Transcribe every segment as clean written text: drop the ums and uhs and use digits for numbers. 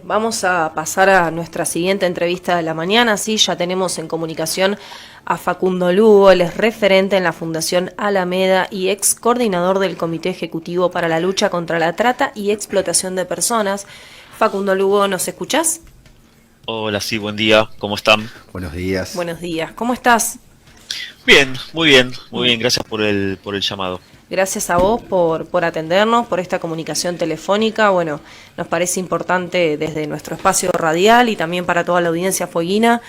Vamos a pasar a nuestra siguiente entrevista de la mañana. Sí, ya tenemos en comunicación a Facundo Lugo, él es referente en la Fundación Alameda y ex coordinador del Comité Ejecutivo para la Lucha contra la Trata y Explotación de Personas. Facundo Lugo, ¿nos escuchás? Hola, sí, buen día, ¿cómo están? Buenos días. Buenos días, ¿cómo estás? Bien, muy bien, gracias por el llamado. Gracias a vos por atendernos, por esta comunicación telefónica. Bueno, nos parece importante desde nuestro espacio radial y también para toda la audiencia fueguina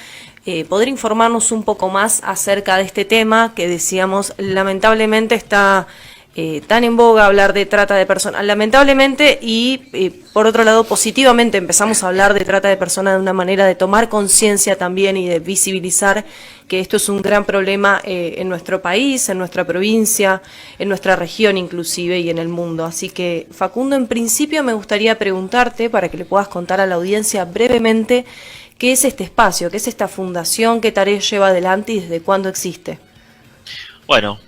poder informarnos un poco más acerca de este tema que decíamos, lamentablemente está tan en boga hablar de trata de personas, lamentablemente, y por otro lado positivamente empezamos a hablar de trata de personas de una manera de tomar conciencia también y de visibilizar que esto es un gran problema en nuestro país, en nuestra provincia, en nuestra región inclusive y en el mundo. Así que, Facundo, en principio me gustaría preguntarte, para que le puedas contar a la audiencia brevemente, qué es este espacio, qué es esta fundación, qué tareas lleva adelante y desde cuándo existe. Bueno,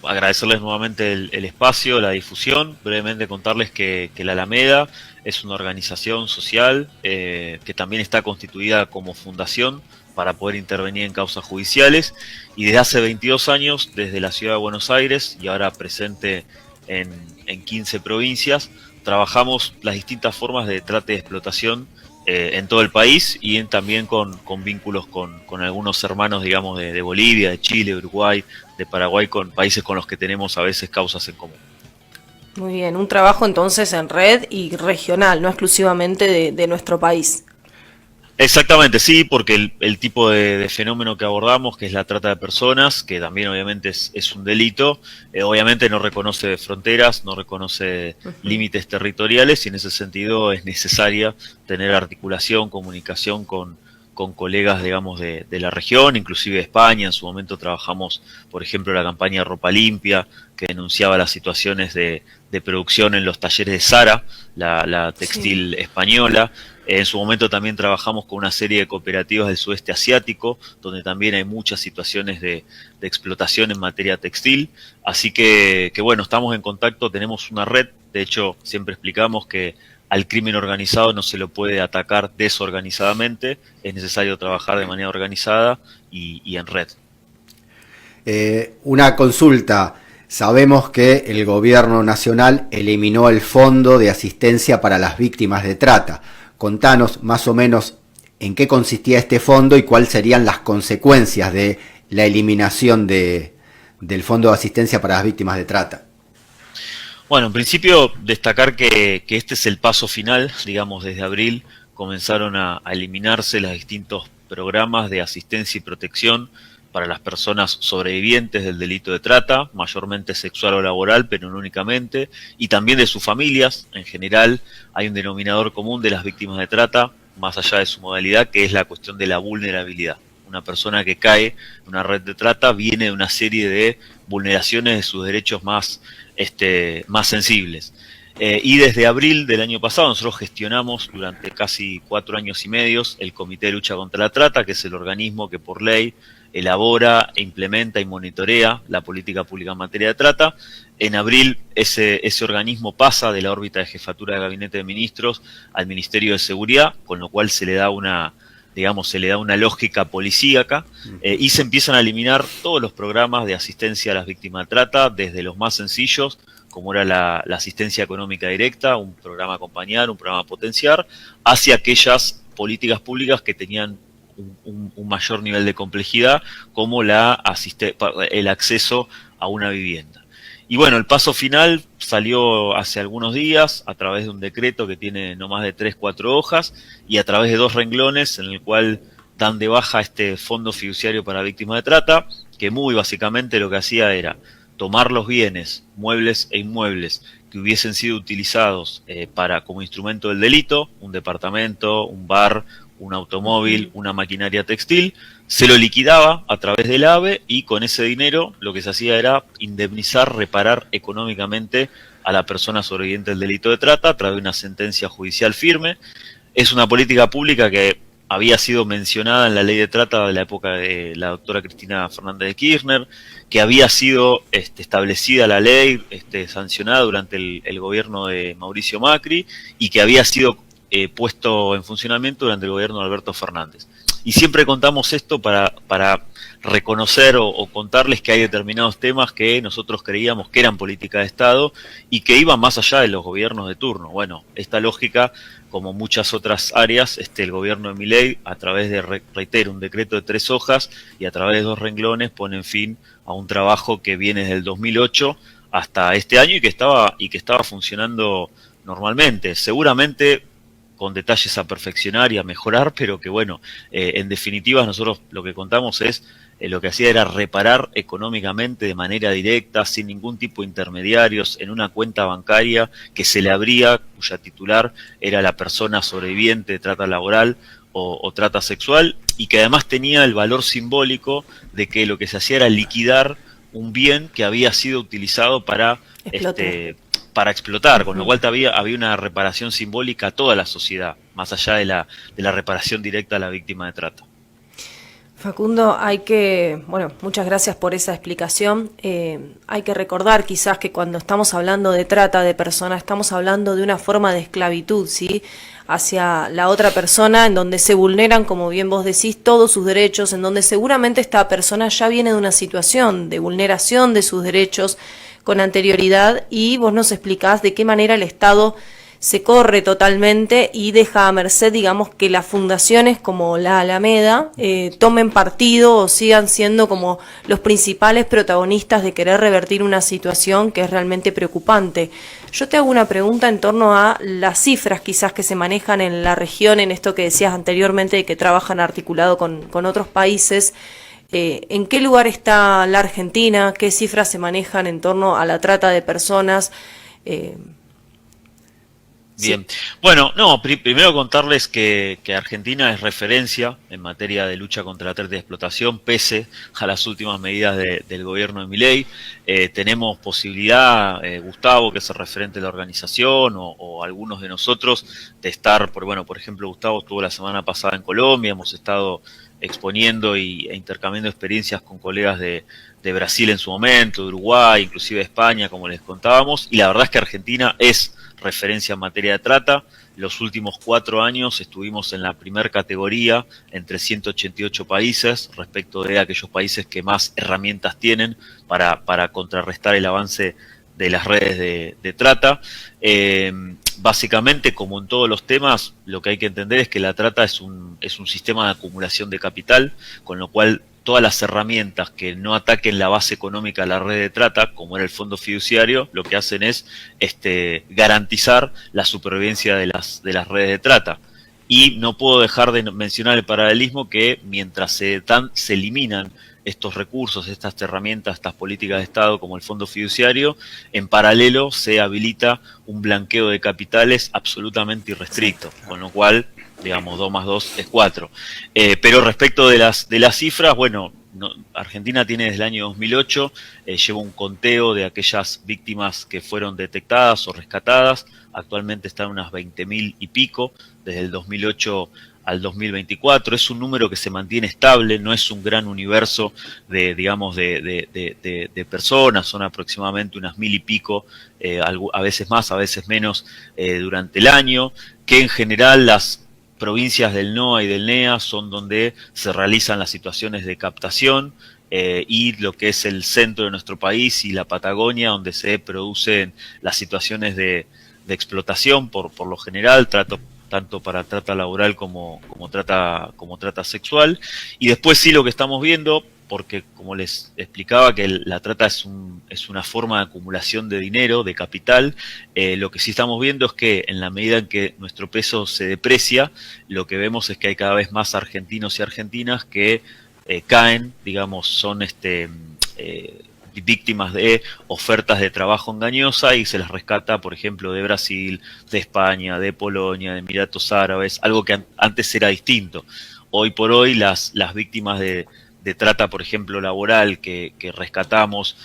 agradecerles nuevamente el espacio, la difusión, brevemente contarles que la Alameda es una organización social que también está constituida como fundación para poder intervenir en causas judiciales y desde hace 22 años, desde la ciudad de Buenos Aires y ahora presente en 15 provincias, trabajamos las distintas formas de trata y explotación en todo el país y también con vínculos con algunos hermanos, digamos, de Bolivia, de Chile, de Uruguay, de Paraguay, con países con los que tenemos a veces causas en común. Muy bien, un trabajo entonces en red y regional, no exclusivamente de nuestro país. Exactamente, sí, porque el tipo de fenómeno que abordamos, que es la trata de personas, que también obviamente es un delito, obviamente no reconoce fronteras, no reconoce límites territoriales y en ese sentido es necesaria tener articulación, comunicación con colegas, digamos, de la región, inclusive de España. En su momento trabajamos, por ejemplo, la campaña Ropa Limpia, que denunciaba las situaciones de producción en los talleres de Zara, la textil española. En su momento también trabajamos con una serie de cooperativas del sudeste asiático, donde también hay muchas situaciones de explotación en materia textil. Así que bueno, estamos en contacto, tenemos una red. De hecho, siempre explicamos que al crimen organizado no se lo puede atacar desorganizadamente, es necesario trabajar de manera organizada y en red. Una consulta. Sabemos que el gobierno nacional eliminó el Fondo de Asistencia para las Víctimas de Trata. Contanos más o menos en qué consistía este fondo y cuáles serían las consecuencias de la eliminación del Fondo de Asistencia para las Víctimas de Trata. Bueno, en principio destacar que este es el paso final, digamos, desde abril comenzaron a eliminarse los distintos programas de asistencia y protección para las personas sobrevivientes del delito de trata, mayormente sexual o laboral, pero no únicamente, y también de sus familias. En general hay un denominador común de las víctimas de trata, más allá de su modalidad, que es la cuestión de la vulnerabilidad. Una persona que cae en una red de trata viene de una serie de vulneraciones de sus derechos más sensibles. Y desde abril del año pasado nosotros gestionamos durante casi 4 años y medio el Comité de Lucha contra la Trata, que es el organismo que por ley elabora, implementa y monitorea la política pública en materia de trata. En abril ese organismo pasa de la órbita de jefatura de gabinete de ministros al Ministerio de Seguridad, con lo cual se le da una lógica policíaca y se empiezan a eliminar todos los programas de asistencia a las víctimas de trata, desde los más sencillos, como era la asistencia económica directa, un programa acompañar, un programa potenciar, hacia aquellas políticas públicas que tenían un mayor nivel de complejidad, como el acceso a una vivienda. Y bueno, el paso final salió hace algunos días a través de un decreto que tiene no más de 3-4 hojas y a través de 2 renglones en el cual dan de baja este fondo fiduciario para víctimas de trata, que muy básicamente lo que hacía era tomar los bienes, muebles e inmuebles que hubiesen sido utilizados como instrumento del delito, un departamento, un bar, un automóvil, una maquinaria textil, se lo liquidaba a través del AVE y con ese dinero lo que se hacía era indemnizar, reparar económicamente a la persona sobreviviente del delito de trata a través de una sentencia judicial firme. Es una política pública que había sido mencionada en la ley de trata de la época de la doctora Cristina Fernández de Kirchner, que había sido establecida la ley, sancionada durante el gobierno de Mauricio Macri y que había sido puesto en funcionamiento durante el gobierno de Alberto Fernández. Y siempre contamos esto para reconocer o contarles que hay determinados temas que nosotros creíamos que eran política de Estado y que iban más allá de los gobiernos de turno. Bueno, esta lógica, como muchas otras áreas, el gobierno de Milei, a través de, reitero, un decreto de 3 hojas y a través de 2 renglones, ponen fin a un trabajo que viene desde el 2008 hasta este año y que estaba funcionando normalmente. Seguramente con detalles a perfeccionar y a mejorar, pero que bueno, en definitiva nosotros lo que contamos es, lo que hacía era reparar económicamente de manera directa, sin ningún tipo de intermediarios, en una cuenta bancaria que se le abría, cuya titular era la persona sobreviviente de trata laboral o trata sexual, y que además tenía el valor simbólico de que lo que se hacía era liquidar un bien que había sido utilizado para explotar, con lo cual había una reparación simbólica a toda la sociedad, más allá de la reparación directa a la víctima de trata. Facundo, muchas gracias por esa explicación. Hay que recordar quizás que cuando estamos hablando de trata de personas, estamos hablando de una forma de esclavitud, ¿sí?, hacia la otra persona, en donde se vulneran, como bien vos decís, todos sus derechos, en donde seguramente esta persona ya viene de una situación de vulneración de sus derechos con anterioridad, y vos nos explicás de qué manera el Estado se corre totalmente y deja a merced, digamos, que las fundaciones como la Alameda tomen partido o sigan siendo como los principales protagonistas de querer revertir una situación que es realmente preocupante. Yo te hago una pregunta en torno a las cifras quizás que se manejan en la región, en esto que decías anteriormente de que trabajan articulado con otros países. ¿En qué lugar está la Argentina? ¿Qué cifras se manejan en torno a la trata de personas? Bien, bueno, primero contarles que Argentina es referencia en materia de lucha contra la trata y explotación, pese a las últimas medidas del gobierno de Milei. Tenemos posibilidad, Gustavo, que es el referente de la organización, o algunos de nosotros, de estar, por ejemplo, Gustavo estuvo la semana pasada en Colombia, hemos estado exponiendo e intercambiando experiencias con colegas de Brasil en su momento, de Uruguay, inclusive de España, como les contábamos, y la verdad es que Argentina es referencia en materia de trata. Los últimos 4 años estuvimos en la primer categoría entre 188 países respecto de aquellos países que más herramientas tienen para contrarrestar el avance de las redes de trata. Básicamente, como en todos los temas, lo que hay que entender es que la trata es un sistema de acumulación de capital, con lo cual todas las herramientas que no ataquen la base económica de la red de trata, como era el fondo fiduciario, lo que hacen es garantizar la supervivencia de las redes de trata. Y no puedo dejar de mencionar el paralelismo que mientras se eliminan estos recursos, estas herramientas, estas políticas de Estado como el fondo fiduciario, en paralelo se habilita un blanqueo de capitales absolutamente irrestricto, con lo cual, digamos, 2 más 2 es 4. Pero respecto de las cifras, bueno, Argentina tiene desde el año 2008, lleva un conteo de aquellas víctimas que fueron detectadas o rescatadas. Actualmente están unas 20.000 y pico, desde el 2008 al 2024. Es un número que se mantiene estable, no es un gran universo de personas, son aproximadamente unas 1.000 y pico, a veces más, a veces menos, durante el año, que en general las provincias del NOA y del NEA son donde se realizan las situaciones de captación, y lo que es el centro de nuestro país y la Patagonia, donde se producen las situaciones de explotación por lo general, tanto para trata laboral como trata sexual. Y después sí, lo que estamos viendo, porque como les explicaba que la trata es una forma de acumulación de dinero, de capital, lo que sí estamos viendo es que en la medida en que nuestro peso se deprecia, lo que vemos es que hay cada vez más argentinos y argentinas que caen, digamos, son víctimas de ofertas de trabajo engañosa y se las rescata, por ejemplo, de Brasil, de España, de Polonia, de Emiratos Árabes, algo que antes era distinto. Hoy por hoy las víctimas de trata, por ejemplo, laboral que rescatamos,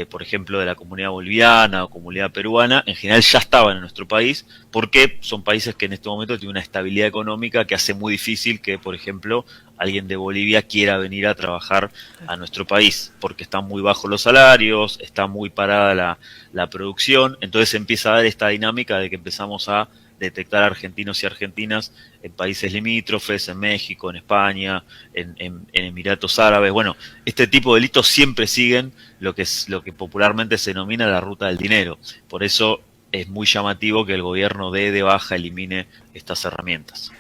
por ejemplo, de la comunidad boliviana o comunidad peruana, en general ya estaban en nuestro país, porque son países que en este momento tienen una estabilidad económica que hace muy difícil que, por ejemplo, alguien de Bolivia quiera venir a trabajar a nuestro país, porque están muy bajos los salarios, está muy parada la producción. Entonces empieza a dar esta dinámica de que empezamos a detectar argentinos y argentinas en países limítrofes, en México, en España, en Emiratos Árabes. Bueno, este tipo de delitos siempre siguen lo que popularmente se denomina la ruta del dinero. Por eso es muy llamativo que el gobierno dé de baja, elimine estas herramientas.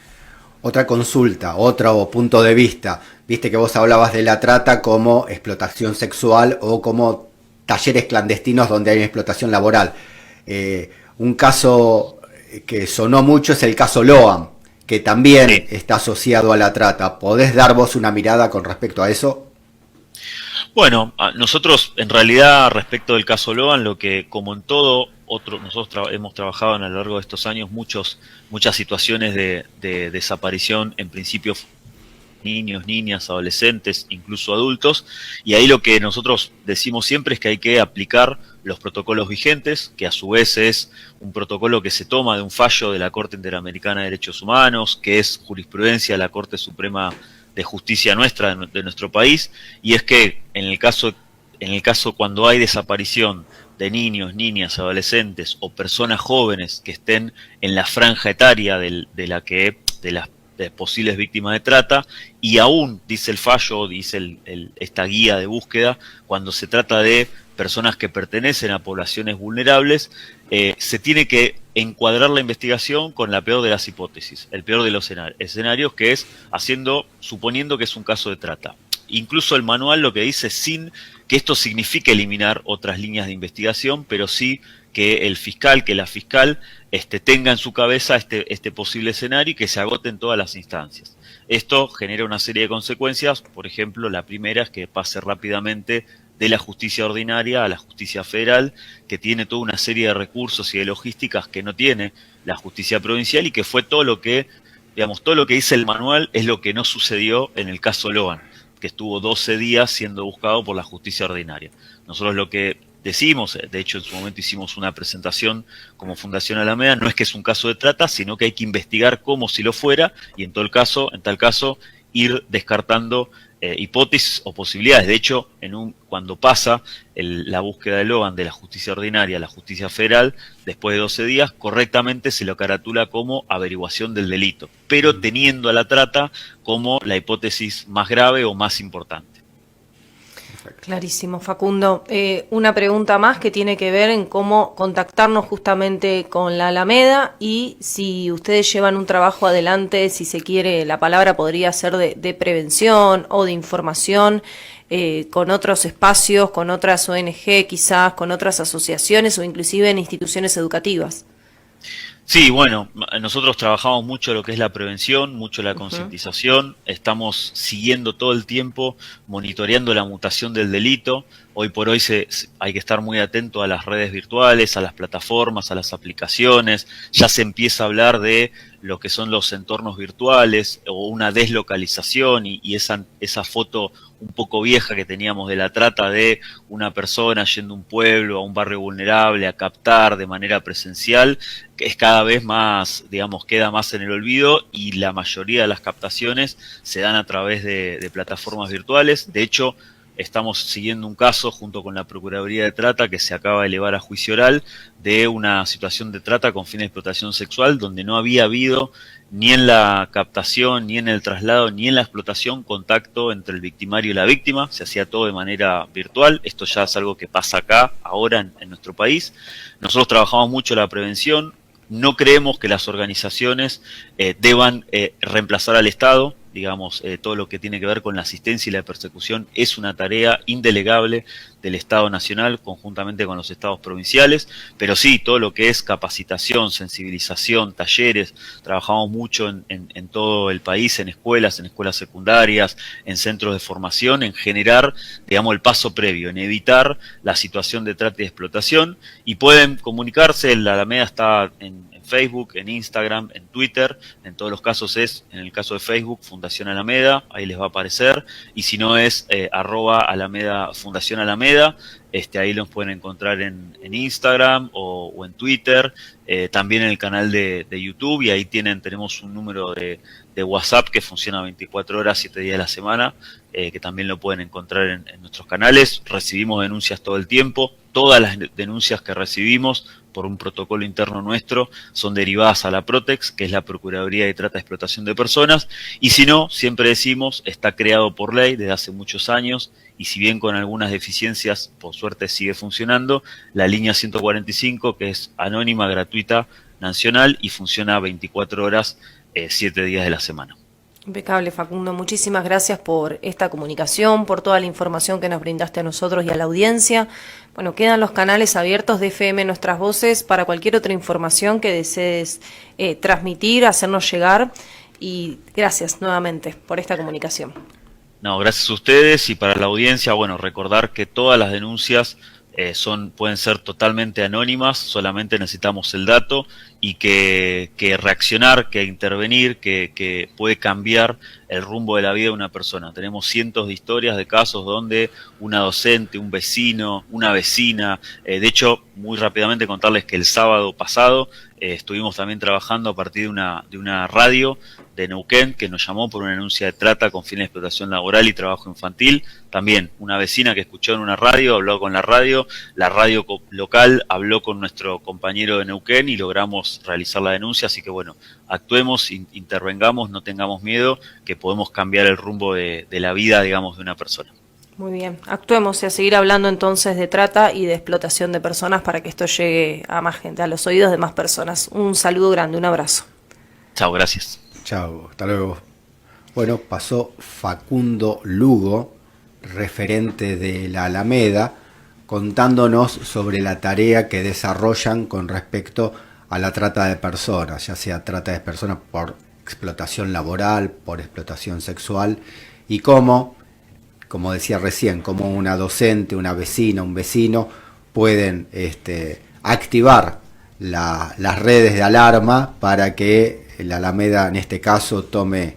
Otra consulta, otro punto de vista. Viste que vos hablabas de la trata como explotación sexual o como talleres clandestinos donde hay explotación laboral. Un caso que sonó mucho es el caso Loan, que también Sí. está asociado a la trata. ¿Podés dar vos una mirada con respecto a eso? Bueno, nosotros en realidad respecto del caso Logan, lo que como en todo otro, nosotros hemos trabajado a lo largo de estos años muchas situaciones de desaparición, en principio niños, niñas, adolescentes, incluso adultos, y ahí lo que nosotros decimos siempre es que hay que aplicar los protocolos vigentes, que a su vez es un protocolo que se toma de un fallo de la Corte Interamericana de Derechos Humanos, que es jurisprudencia de la Corte Suprema de Justicia nuestra, de nuestro país, y es que en el caso cuando hay desaparición de niños, niñas, adolescentes o personas jóvenes que estén en la franja etaria de las posibles víctimas de trata, y aún, dice el fallo, dice esta guía de búsqueda, cuando se trata de personas que pertenecen a poblaciones vulnerables, se tiene que encuadrar la investigación con la peor de las hipótesis, el peor de los escenarios, que es suponiendo que es un caso de trata. Incluso el manual lo que dice, sin que esto signifique eliminar otras líneas de investigación, pero sí que el fiscal, que la fiscal tenga en su cabeza este posible escenario y que se agoten todas las instancias. Esto genera una serie de consecuencias. Por ejemplo, la primera es que pase rápidamente de la justicia ordinaria a la justicia federal, que tiene toda una serie de recursos y de logísticas que no tiene la justicia provincial, y que fue todo lo que dice el manual es lo que no sucedió en el caso Logan, que estuvo 12 días siendo buscado por la justicia ordinaria. Nosotros lo que decimos, de hecho en su momento hicimos una presentación como Fundación Alameda, no es que es un caso de trata, sino que hay que investigar como si lo fuera, y en tal caso ir descartando hipótesis o posibilidades. De hecho, cuando pasa la búsqueda de Logan de la justicia ordinaria a la justicia federal, después de 12 días, correctamente se lo caratula como averiguación del delito, pero teniendo a la trata como la hipótesis más grave o más importante. Clarísimo, Facundo. Una pregunta más que tiene que ver en cómo contactarnos justamente con la Alameda, y si ustedes llevan un trabajo adelante, si se quiere, la palabra podría ser de prevención o de información, con otros espacios, con otras ONG quizás, con otras asociaciones o inclusive en instituciones educativas. Sí, bueno, nosotros trabajamos mucho lo que es la prevención, mucho la concientización, estamos siguiendo todo el tiempo, monitoreando la mutación del delito. Hoy por hoy hay que estar muy atento a las redes virtuales, a las plataformas, a las aplicaciones. Ya se empieza a hablar de lo que son los entornos virtuales o una deslocalización, y esa foto un poco vieja que teníamos de la trata de una persona yendo a un pueblo, a un barrio vulnerable, a captar de manera presencial, que es cada vez más, digamos, queda más en el olvido, y la mayoría de las captaciones se dan a través de plataformas virtuales. De hecho, estamos siguiendo un caso junto con la Procuraduría de Trata que se acaba de elevar a juicio oral de una situación de trata con fines de explotación sexual, donde no había habido ni en la captación, ni en el traslado, ni en la explotación contacto entre el victimario y la víctima. Se hacía todo de manera virtual. Esto ya es algo que pasa acá, ahora en nuestro país. Nosotros trabajamos mucho la prevención. No creemos que las organizaciones deban reemplazar al Estado. Digamos, todo lo que tiene que ver con la asistencia y la persecución es una tarea indelegable del Estado Nacional conjuntamente con los estados provinciales, pero sí, todo lo que es capacitación, sensibilización, talleres, trabajamos mucho en todo el país, en escuelas secundarias, en centros de formación, en generar, digamos, el paso previo, en evitar la situación de trata y de explotación. Y pueden comunicarse, la Alameda está en Facebook, en Instagram, en Twitter. En todos los casos en el caso de Facebook, Fundación Alameda, ahí les va a aparecer, y si no es @Alameda, Fundación Alameda, ahí los pueden encontrar en Instagram o en Twitter, también en el canal de YouTube, y ahí tenemos un número de WhatsApp que funciona 24 horas, 7 días de la semana, que también lo pueden encontrar en nuestros canales. Recibimos denuncias todo el tiempo. todas las denuncias que recibimos por un protocolo interno nuestro son derivadas a la Protex, que es la Procuraduría de Trata y Explotación de Personas, y si no, siempre decimos, está creado por ley desde hace muchos años, y si bien con algunas deficiencias, por suerte sigue funcionando, la línea 145, que es anónima, gratuita, nacional, y funciona 24 horas, 7 días de la semana. Impecable, Facundo. Muchísimas gracias por esta comunicación, por toda la información que nos brindaste a nosotros y a la audiencia. Bueno, quedan los canales abiertos de FM Nuestras Voces para cualquier otra información que desees transmitir, hacernos llegar. Y gracias nuevamente por esta comunicación. No, gracias a ustedes, y para la audiencia, bueno, recordar que todas las denuncias pueden ser totalmente anónimas, solamente necesitamos el dato, y que reaccionar, que intervenir, que puede cambiar el rumbo de la vida de una persona. Tenemos cientos de historias de casos donde una docente, un vecino, una vecina, de hecho, muy rápidamente contarles que el sábado pasado estuvimos también trabajando a partir de una radio de Neuquén que nos llamó por una denuncia de trata con fines de explotación laboral y trabajo infantil. También una vecina que escuchó en una radio, habló con la radio local habló con nuestro compañero de Neuquén y logramos realizar la denuncia. Así que bueno, actuemos, intervengamos, no tengamos miedo, que podemos cambiar el rumbo de la vida, digamos, de una persona. Muy bien, actuemos y a seguir hablando entonces de trata y de explotación de personas para que esto llegue a más gente, a los oídos de más personas. Un saludo grande, un abrazo. Chao, gracias. Chao, hasta luego. Bueno, pasó Facundo Lugo, referente de la Alameda, contándonos sobre la tarea que desarrollan con respecto a la trata de personas, ya sea trata de personas por explotación laboral, por explotación sexual, y cómo, como decía recién, cómo una docente, una vecina, un vecino pueden activar las redes de alarma para que la Alameda, en este caso, tome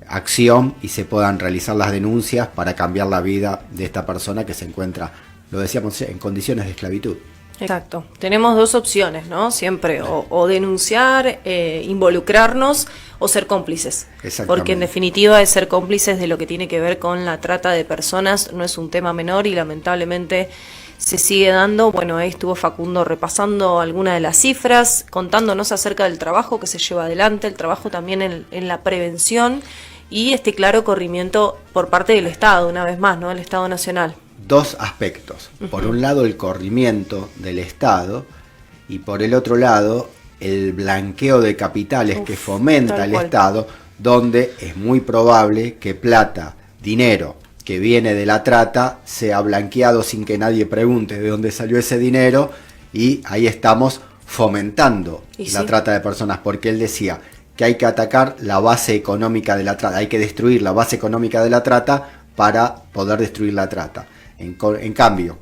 acción y se puedan realizar las denuncias para cambiar la vida de esta persona que se encuentra, lo decíamos, en condiciones de esclavitud. Exacto. Tenemos dos opciones, ¿no? Siempre, o denunciar, involucrarnos, o ser cómplices. Porque en definitiva es ser cómplices de lo que tiene que ver con la trata de personas. No es un tema menor y lamentablemente se sigue dando. Bueno, ahí estuvo Facundo repasando algunas de las cifras, contándonos acerca del trabajo que se lleva adelante, el trabajo también en la prevención y este claro corrimiento por parte del Estado, una vez más, ¿no? El Estado Nacional. Dos aspectos. Por un lado, el corrimiento del Estado, y por el otro lado, el blanqueo de capitales que fomenta el Estado, donde es muy probable que plata, dinero que viene de la trata, sea blanqueado sin que nadie pregunte de dónde salió ese dinero, y ahí estamos fomentando la trata de personas, porque él decía que hay que atacar la base económica de la trata, hay que destruir la base económica de la trata para poder destruir la trata. En cambio,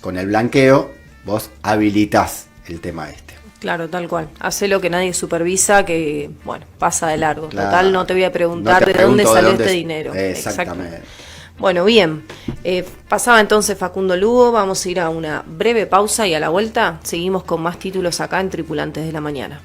con el blanqueo, vos habilitás el tema este. Claro, tal cual. Hacé lo que nadie supervisa, que, bueno, pasa de largo. Claro. Total, no te voy a preguntar de dónde salió este dinero. Exactamente. Bueno, bien. Pasaba entonces Facundo Lugo. Vamos a ir a una breve pausa y a la vuelta seguimos con más títulos acá en Tripulantes de la Mañana.